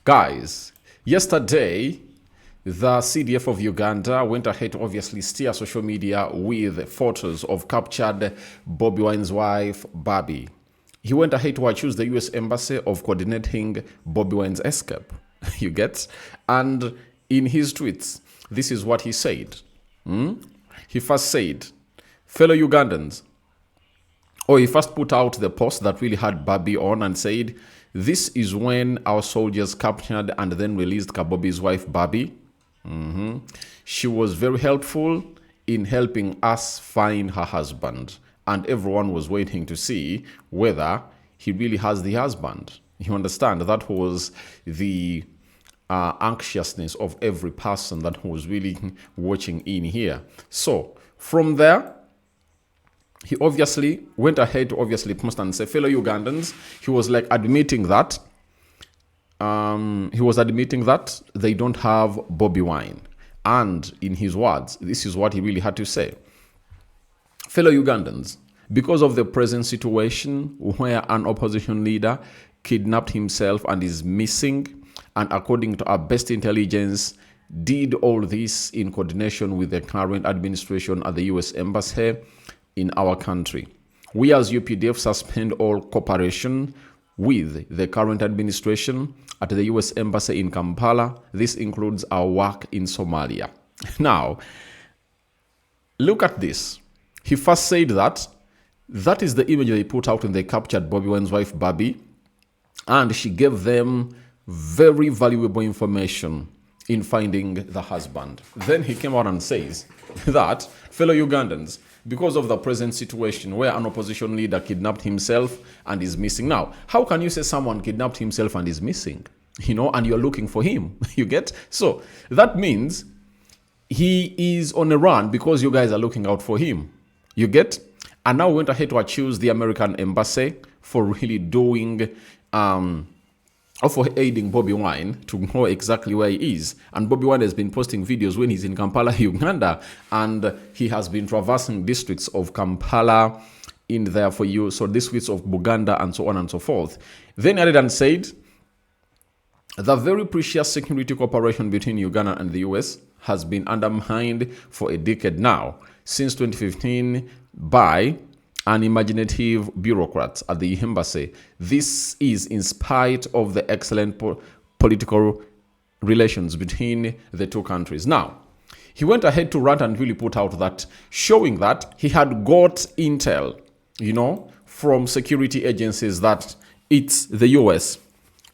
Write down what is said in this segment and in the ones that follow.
Guys, yesterday, the CDF of Uganda went ahead to obviously steer social media with photos of captured Bobi Wine's wife, Barbie. He went ahead to accuse the US Embassy of coordinating Bobi Wine's escape. You get? And in his tweets, this is what he said. He first said, fellow Ugandans, he first put out the post that really had Barbie on and said, this is when our soldiers captured and then released Kabobi's wife, Barbie. She was very helpful in helping us find her husband. And everyone was waiting to see whether he really has the husband. You understand? That was the anxiousness of every person that was really watching in here. So from there, he obviously went ahead to obviously post and say, fellow Ugandans, he was like admitting that they don't have Bobi Wine. And in his words, this is what he really had to say. Fellow Ugandans, because of the present situation where an opposition leader kidnapped himself and is missing, and according to our best intelligence, did all this in coordination with the current administration at the US Embassy in our country. We as UPDF suspend all cooperation with the current administration at the US Embassy in Kampala. This includes our work in Somalia. Now, look at this. He first said that is the image they put out when they captured Bobi Wine's wife, Barbie, and she gave them very valuable information in finding the husband. Then he came out and says that, fellow Ugandans, because of the present situation where an opposition leader kidnapped himself and is missing. Now, how can you say someone kidnapped himself and is missing? And you're looking for him. You get? So that means he is on a run because you guys are looking out for him. You get? And now we went ahead to accuse the American embassy for really doing or for aiding Bobi Wine to know exactly where he is. And Bobi Wine has been posting videos when he's in Kampala, Uganda, and he has been traversing districts of Kampala in there for you. So districts of Buganda and so on and so forth. Then added and said, the very precious security cooperation between Uganda and the US has been undermined for a decade now, since 2015 by unimaginative bureaucrats at the embassy. This is in spite of the excellent political relations between the two countries. Now, he went ahead to rant and really put out that, showing that he had got intel, from security agencies that it's the US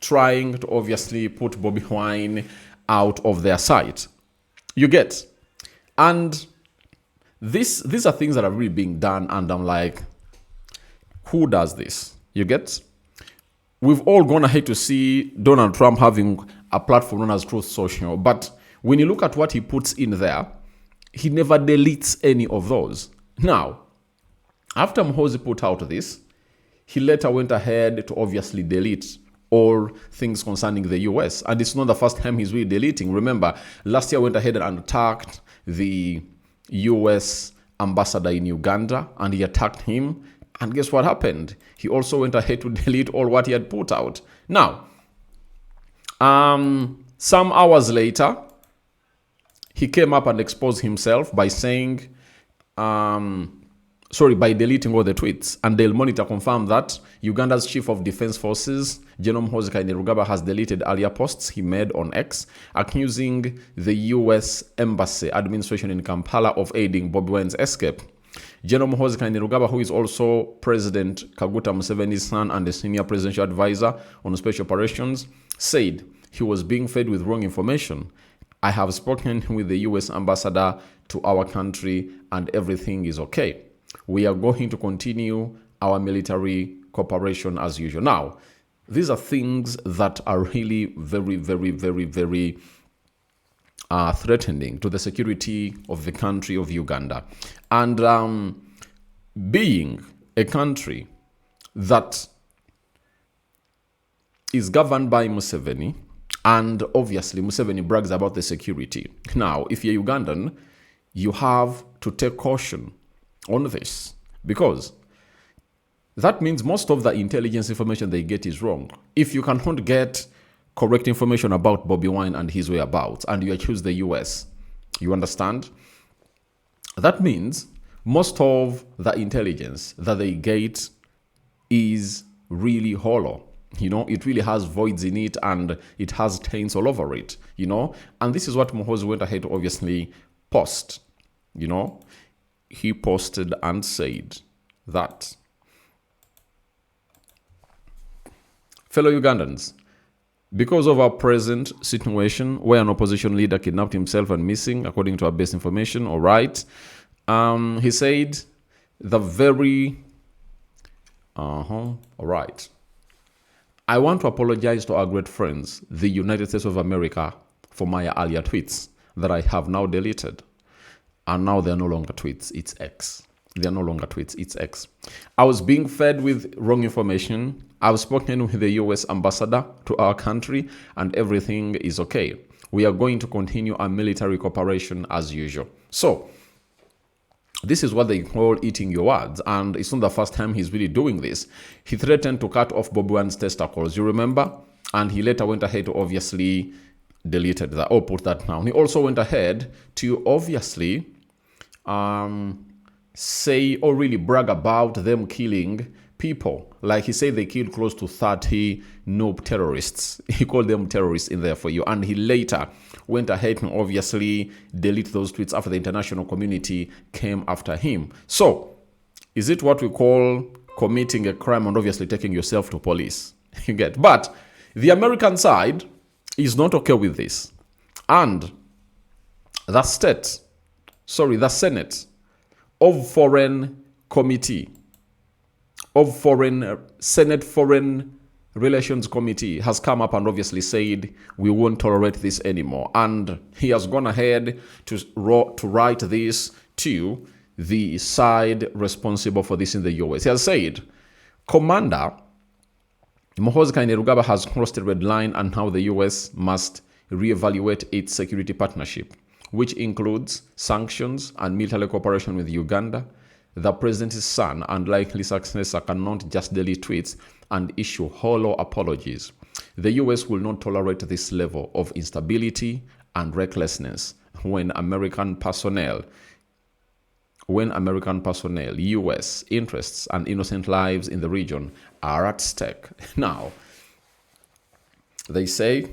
trying to obviously put Bobi Wine out of their sight. You get? And these are things that are really being done, and I'm like, who does this? You get? We've all gone ahead to see Donald Trump having a platform known as Truth Social, but when you look at what he puts in there, he never deletes any of those. Now, after Muhoozi put out this, he later went ahead to obviously delete all things concerning the US, and it's not the first time he's really deleting. Remember, last year went ahead and attacked the US ambassador in Uganda, and he attacked him, and guess what happened? He also went ahead to delete all what he had put out. Now, some hours later, he came up and exposed himself by saying, by deleting all the tweets. And Daily Monitor confirmed that Uganda's Chief of Defense Forces, General Muhoozi Kainerugaba, has deleted earlier posts he made on X, accusing the US Embassy administration in Kampala of aiding Bobi Wine's escape. General Muhoozi Kainerugaba, who is also President Kaguta Museveni's son and a senior presidential advisor on special operations, said he was being fed with wrong information. I have spoken with the US ambassador to our country and everything is okay. We are going to continue our military cooperation as usual. Now, these are things that are really very, very, very, very threatening to the security of the country of Uganda. And being a country that is governed by Museveni, and obviously Museveni brags about the security. Now, if you're Ugandan, you have to take caution on this, because that means most of the intelligence information they get is wrong. If you cannot get correct information about Bobby Wine and his whereabouts, and you accuse the US. You understand? That means most of the intelligence that they get is really hollow. You know, it really has voids in it and it has stains all over it, you know. And this is what Muhoozi went ahead to obviously post, you know. He posted and said that, fellow Ugandans, because of our present situation where an opposition leader kidnapped himself and missing, according to our best information, all right, he said the very, all right. I want to apologize to our great friends, the United States of America, for my earlier tweets that I have now deleted. And now they're no longer tweets, it's X. They're no longer tweets, it's X. I was being fed with wrong information. I've spoken with the US ambassador to our country and everything is okay. We are going to continue our military cooperation as usual. So, this is what they call eating your words, and it's not the first time he's really doing this. He threatened to cut off Bobby Wine's testicles, you remember? And he later went ahead to obviously deleted that or put that down. He also went ahead to obviously say or really brag about them killing people. Like he said they killed close to 30 noob terrorists. He called them terrorists in there for you. And he later went ahead and obviously delete those tweets after the international community came after him. So, is it what we call committing a crime and obviously taking yourself to police? You get? But the American side is not okay with this. And the Senate of Foreign Committee, Senate Foreign Relations Committee has come up and obviously said we won't tolerate this anymore, and he has gone ahead to write this to the side responsible for this in the US. He has said, Commander Muhoozi Kainerugaba has crossed a red line and now the US must reevaluate its security partnership, which includes sanctions and military cooperation with Uganda. The president's son and likely successor cannot just delete tweets and issue hollow apologies. The US will not tolerate this level of instability and recklessness when American personnel, US interests, and innocent lives in the region are at stake. Now, they say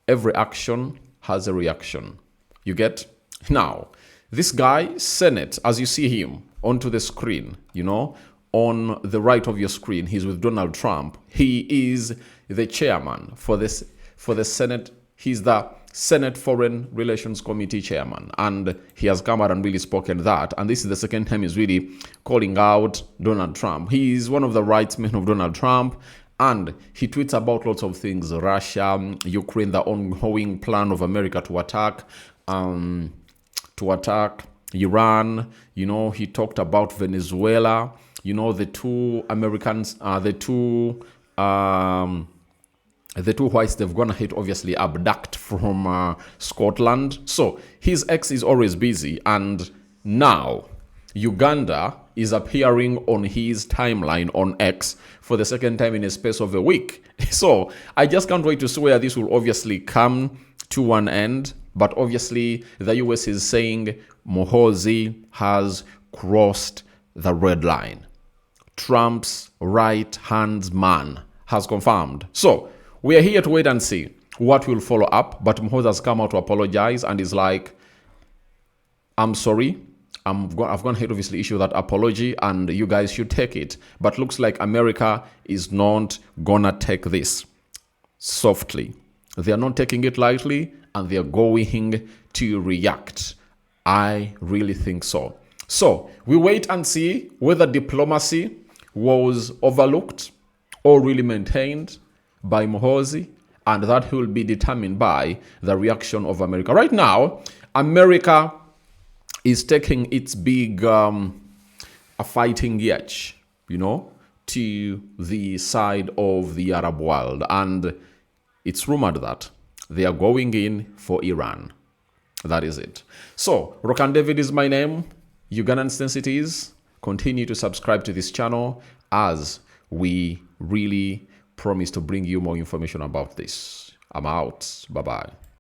every action has a reaction. You get? Now, this guy, Senate, as you see him onto the screen, you know, on the right of your screen, he's with Donald Trump. He is the chairman for the Senate. He's the Senate Foreign Relations Committee chairman. And he has come out and really spoken that. And this is the second time he's really calling out Donald Trump. He is one of the right men of Donald Trump. And he tweets about lots of things. Russia, Ukraine, the ongoing plan of America to attack Iran. You know, he talked about Venezuela. You know, the two whites, they've gone ahead, obviously, abduct from Scotland. So his ex is always busy. And now Uganda is appearing on his timeline on X for the second time in a space of a week. So I just can't wait to see where this will obviously come to an end. But obviously, the US is saying Muhoozi has crossed the red line. Trump's right-hand man has confirmed. So, we are here to wait and see what will follow up. But Muhoozi has come out to apologize and is like, I'm sorry. I've gone ahead to obviously issue that apology and you guys should take it. But looks like America is not gonna take this softly. They are not taking it lightly and they are going to react. I really think so. So we wait and see whether diplomacy was overlooked or really maintained by Muhoozi, and that will be determined by the reaction of America. Right now, America is taking its big a fighting edge, you know, to the side of the Arab world, and it's rumored that they are going in for Iran. That is it. So, Rokan David is my name. Ugandan Sensities. Continue to subscribe to this channel as we really promise to bring you more information about this. I'm out. Bye bye.